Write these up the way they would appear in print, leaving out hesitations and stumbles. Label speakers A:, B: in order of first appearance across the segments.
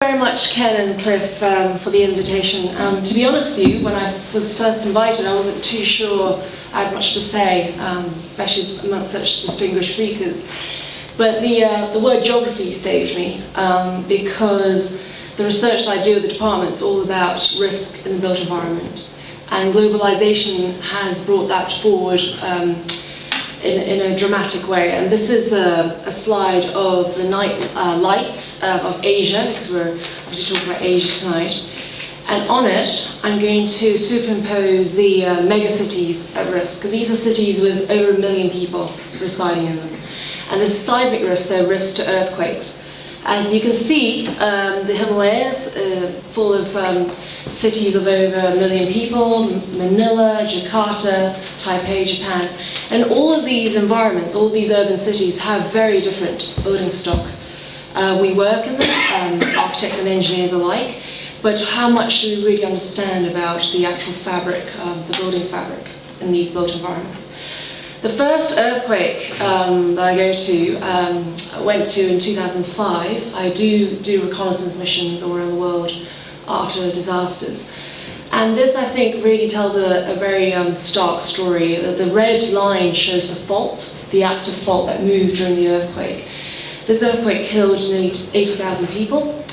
A: Very much, Ken and Cliff, for the invitation. To be honest with you, when I was first invited, I wasn't too sure I had much to say, especially amongst such distinguished speakers. But the word geography saved me, because the research that I do at the department is all about risk in the built environment. And globalization has brought that forward in a dramatic way. And this is a slide of the night lights of Asia, because we're obviously talking about Asia tonight. And on it, I'm going to superimpose the megacities at risk. And these are cities with over 1 million people residing in them. And this seismic risk, so risk to earthquakes. As you can see, the Himalayas, full of cities of over 1 million people, Manila, Jakarta, Taipei, Japan. And all of these environments, all of these urban cities have very different building stock. We work in them, architects and engineers alike, but how much do we really understand about the actual fabric, the building fabric in these built environments? The first earthquake that I went to in 2005. I do reconnaissance missions all around the world after disasters. And this, I think, really tells a very stark story. The red line shows the fault, the active fault that moved during the earthquake. This earthquake killed nearly 80,000 people.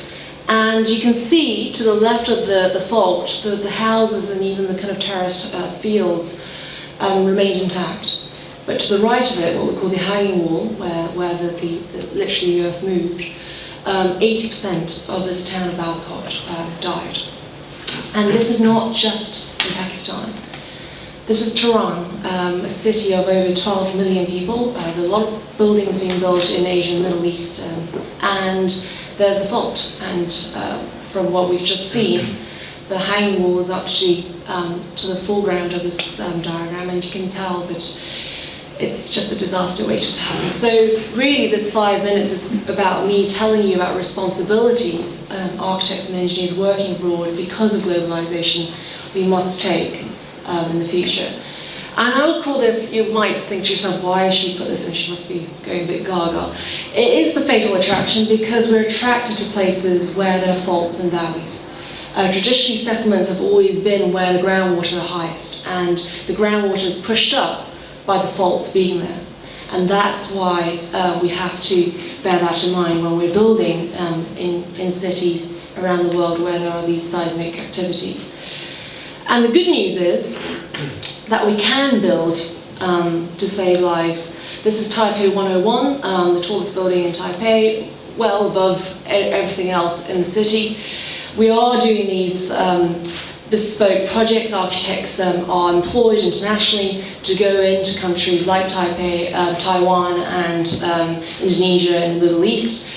A: And you can see to the left of the fault, the houses and even the kind of terraced fields remained intact. But to the right of it, what we call the hanging wall, where literally the earth moved, 80% of this town of Balcott died. And this is not just in Pakistan. This is Tehran, a city of over 12 million people. There are a lot of buildings being built in Asia and Middle East, and there's a fault. And from what we've just seen, the hanging wall is actually to the foreground of this diagram, and you can tell that it's just a disaster waiting to happen. So really this 5 minutes is about me telling you about responsibilities architects and engineers working abroad because of globalization we must take in the future. And I would call this, you might think to yourself, why has she put this in? She must be going a bit gaga. It is the fatal attraction because we're attracted to places where there are faults and valleys. Traditionally, settlements have always been where the groundwater are highest, and the groundwater is pushed up by the faults being there. And that's why we have to bear that in mind when we're building in cities around the world where there are these seismic activities. And the good news is that we can build to save lives. This is Taipei 101, the tallest building in Taipei, well above everything else in the city. We are doing these bespoke projects. Architects are employed internationally to go into countries like Taipei, Taiwan and Indonesia in the Middle East.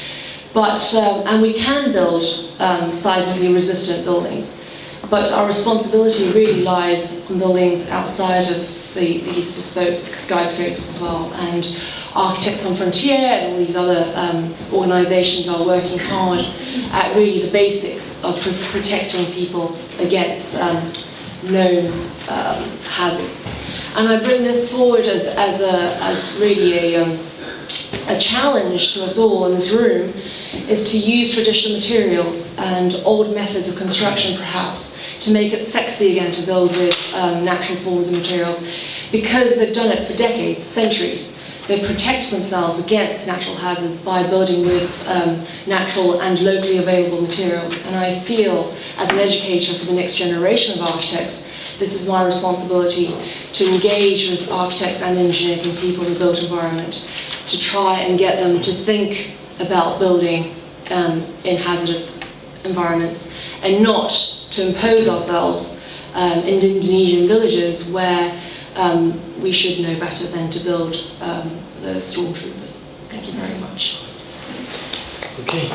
A: And we can build seismically resistant buildings. But our responsibility really lies on buildings outside of these bespoke skyscrapers as well. And Architects Sans Frontières and all these other organizations are working hard at really the basics of protecting people against known hazards. And I bring this forward as really a challenge to us all in this room, is to use traditional materials and old methods of construction perhaps to make it sexy again to build with natural forms and materials, because they've done it for decades, centuries. They've protected themselves against natural hazards by building with natural and locally available materials. And I feel, as an educator for the next generation of architects, this is my responsibility to engage with architects and engineers and people in the built environment to try and get them to think about building in hazardous environments, and not to impose ourselves in Indonesian villages where we should know better than to build the stormtroopers. Thank you very much.
B: Okay.